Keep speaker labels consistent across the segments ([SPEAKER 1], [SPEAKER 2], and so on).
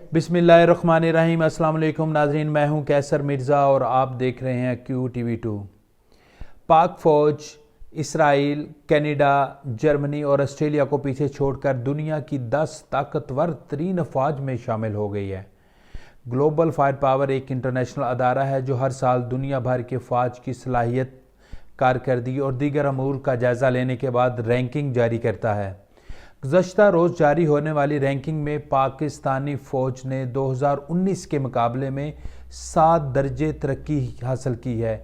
[SPEAKER 1] बिस्मिल्लाहिर्रहमानिर्रहीम। अस्सलाम वालेकुम नाज़रीन, मैं हूं कैसर मिर्ज़ा और आप देख रहे हैं QTV2। पाक फ़ौज इसराइल, कनाडा, जर्मनी और ऑस्ट्रेलिया को पीछे छोड़कर दुनिया की 10 ताकतवर तरीन अफवाज में शामिल हो गई है। ग्लोबल फायर पावर एक इंटरनेशनल अदारा है जो हर साल दुनिया भर के फ़ौज की सलाहियत, कारकर्दगी और दीगर अमूर का जायज़ा लेने के बाद रैंकिंग जारी करता है। गुज़श्ता रोज़ जारी होने वाली रैंकिंग में पाकिस्तानी फ़ौज ने 2019 के मुकाबले में 7 दर्जे तरक्की हासिल की है,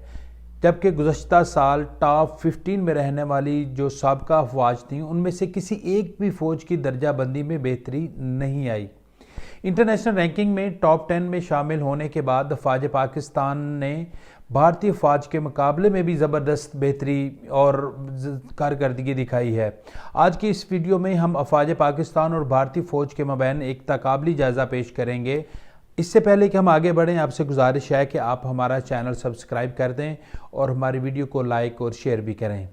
[SPEAKER 1] जबकि गुज़श्ता साल टॉप 15 में रहने वाली जो साबका अफवाज थीं उनमें से किसी एक भी फ़ौज की दर्जा बंदी में बेहतरी नहीं आई। इंटरनेशनल रैंकिंग में टॉप 10 में शामिल होने के बाद अफवाज पाकिस्तान ने भारतीय फ़ौज के मुकाबले में भी ज़बरदस्त बेहतरी और कारकर्दगी दिखाई है। आज की इस वीडियो में हम अफवाज पाकिस्तान और भारतीय फ़ौज के मबैन एक तकाबली जायज़ा पेश करेंगे। इससे पहले कि हम आगे बढ़ें, आपसे गुजारिश है कि आप हमारा चैनल सब्सक्राइब कर दें और हमारी वीडियो को लाइक और शेयर भी करें।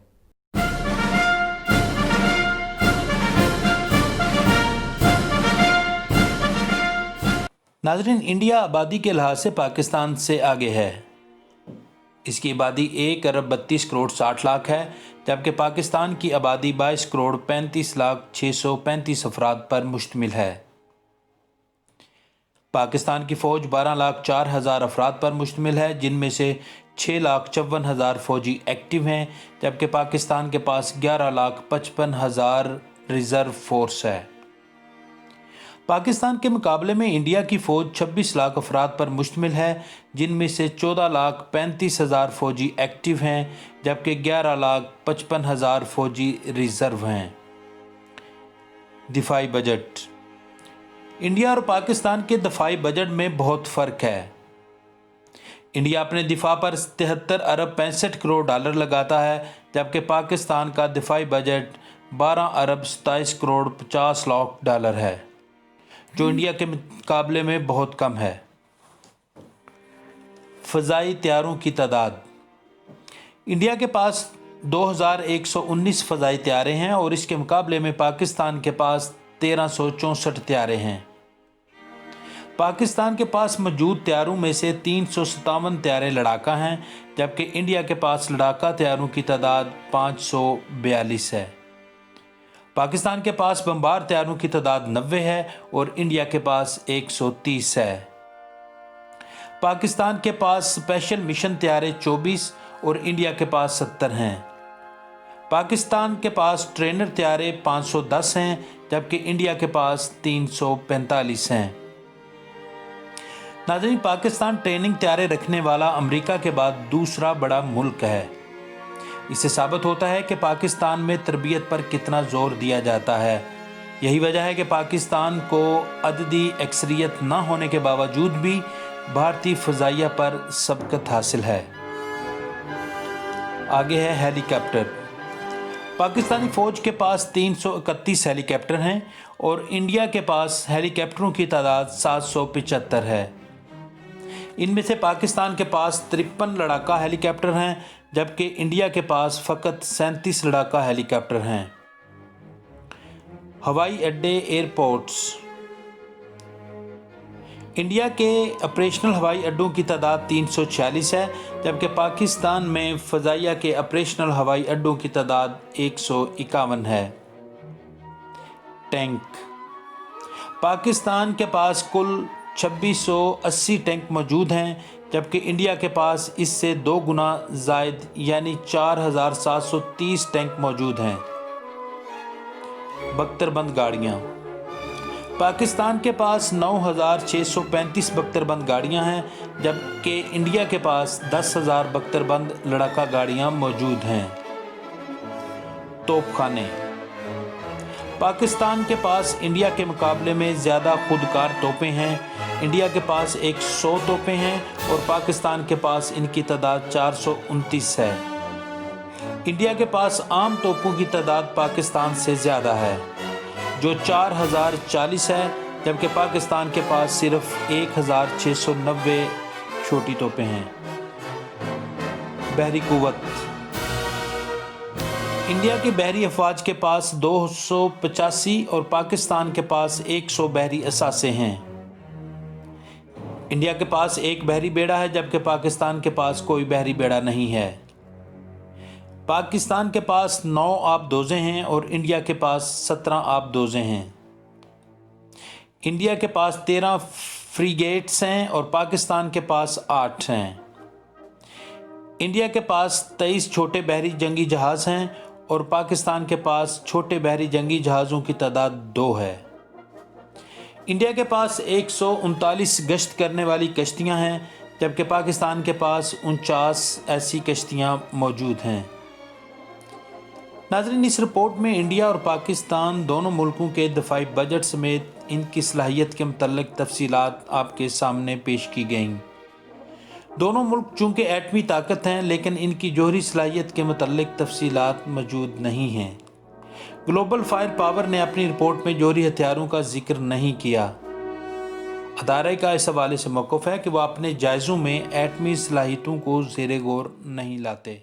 [SPEAKER 1] नाज़रीन, इंडिया आबादी के लिहाज से पाकिस्तान से आगे है। इसकी आबादी 1 अरब 32 करोड़ 60 लाख है, जबकि पाकिस्तान की आबादी 22 करोड़ 35 लाख 635 अफराद पर मुश्तमिल है। पाकिस्तान की फ़ौज 12 लाख 4 हज़ार अफराद पर मुश्तमिल है, जिनमें से 6 लाख 54 हज़ार फ़ौजी एक्टिव हैं, जबकि पाकिस्तान के पास 11 लाख 55 हज़ार रिज़र्व फोर्स है। पाकिस्तान के मुकाबले में इंडिया की फ़ौज 26 लाख अफराद पर मुश्तमिल है, जिनमें से 14 लाख 35 हज़ार फ़ौजी एक्टिव हैं, जबकि 11 लाख 55 हज़ार फ़ौजी रिज़र्व हैं। दिफाई बजट। इंडिया और पाकिस्तान के दिफाई बजट में बहुत फ़र्क है। इंडिया अपने दिफा पर 73 अरब 65 करोड़ डॉलर लगाता है, जबकि पाकिस्तान का दिफाई बजट 12 अरब 27 करोड़ 50 लाख डॉलर है, जो इंडिया के मुकाबले में बहुत कम है। फ़ज़ाई तैयारों की तादाद। इंडिया के पास 2119 फ़ज़ाई तैयारे हैं और इसके मुकाबले में पाकिस्तान के पास 1364 तैयारे हैं। पाकिस्तान के पास मौजूद तैयारों में से 357 तैयारे लड़ाका हैं, जबकि इंडिया के पास लड़ाका तैयारों की तादाद 542 है। पाकिस्तान के पास बमबार तैयारों की तादाद 90 है और इंडिया के पास 130 है। पाकिस्तान के पास स्पेशल मिशन तैयारे 24 और इंडिया के पास 70 हैं। पाकिस्तान के पास ट्रेनर तैयारे 510 हैं, जबकि इंडिया के पास 345 हैं। नाज़रीन, पाकिस्तान ट्रेनिंग तैयारे रखने वाला अमेरिका के बाद दूसरा बड़ा मुल्क है। इससे साबित होता है कि पाकिस्तान में तरबियत पर कितना ज़ोर दिया जाता है। यही वजह है कि पाकिस्तान को अददी अक्सरियत न होने के बावजूद भी भारतीय फ़ज़ाइया पर सबकत हासिल है। आगे है हेलीकॉप्टर। पाकिस्तानी फ़ौज के पास 331 हेलीकॉप्टर हैं और इंडिया के पास हेलीकॉप्टरों की तादाद 775 है। इनमें से पाकिस्तान के पास 53 लड़ाका हेलीकॉप्टर हैं, जबकि इंडिया के पास फ़कत 37 लड़ाका हेलीकॉप्टर हैं। हवाई अड्डे, एयरपोर्ट्स। इंडिया के ऑपरेशनल हवाई अड्डों की तादाद 346 है, जबकि पाकिस्तान में फ़ज़ाइया के ऑपरेशनल हवाई अड्डों की तादाद 151 है। टैंक। पाकिस्तान के पास कुल 2680 टैंक मौजूद हैं, जबकि इंडिया के पास इससे 2 गुना ज़ायद यानी 4730 टैंक मौजूद हैं। बख्तरबंद गाड़ियाँ। पाकिस्तान के पास 9635 बख्तरबंद गाड़ियाँ हैं, जबकि इंडिया के पास 10,000 बख्तरबंद लड़ाका गाड़ियाँ मौजूद हैं। तोपखाने। पाकिस्तान के पास इंडिया के मुकाबले में ज़्यादा खुदकार तोपें हैं। इंडिया के पास 100 तोपें हैं और पाकिस्तान के पास इनकी तादाद 429 है। इंडिया के पास आम तोपों की तादाद पाकिस्तान से ज़्यादा है, जो 4040 है, जबकि पाकिस्तान के पास सिर्फ 1690 छोटी तोपें हैं। बहरी कुव्वत। इंडिया की बहरी अफवाज के पास 285 और पाकिस्तान के पास 100 बहरी असासे हैं। इंडिया के पास एक बहरी बेड़ा है जबकि पाकिस्तान के पास कोई बहरी बेड़ा नहीं है। पाकिस्तान के पास 9 आबदोज़ें हैं और इंडिया के पास 17 आबदोज़ें हैं। इंडिया के पास 13 फ्रीगेट्स हैं और पाकिस्तान के पास 8 हैं। इंडिया के पास 23 छोटे बहरी जंगी जहाज़ हैं और पाकिस्तान के पास छोटे बहरी जंगी जहाज़ों की तादाद 2 है। इंडिया के पास 139 गश्त करने वाली कश्तियां हैं जबकि पाकिस्तान के पास 49 ऐसी कश्तियां मौजूद हैं। नाज़रीन, इस रिपोर्ट में इंडिया और पाकिस्तान दोनों मुल्कों के दफाई बजट समेत इनकी सलाहियत के मुतल्लिक़ तफसीलात आपके सामने पेश की गईं। दोनों मुल्क चूँकि एटमी ताकत हैं लेकिन इनकी जोहरी सलाहियत के मुतल्लिक़ तफसीलात मौजूद नहीं हैं। ग्लोबल फायर पावर ने अपनी रिपोर्ट में जोहरी हथियारों का जिक्र नहीं किया। अदारे का इस हवाले से मौक़िफ़ है कि वह अपने जायज़ों में एटमी सलाहियतों को ज़ेरे गौर नहीं लाते।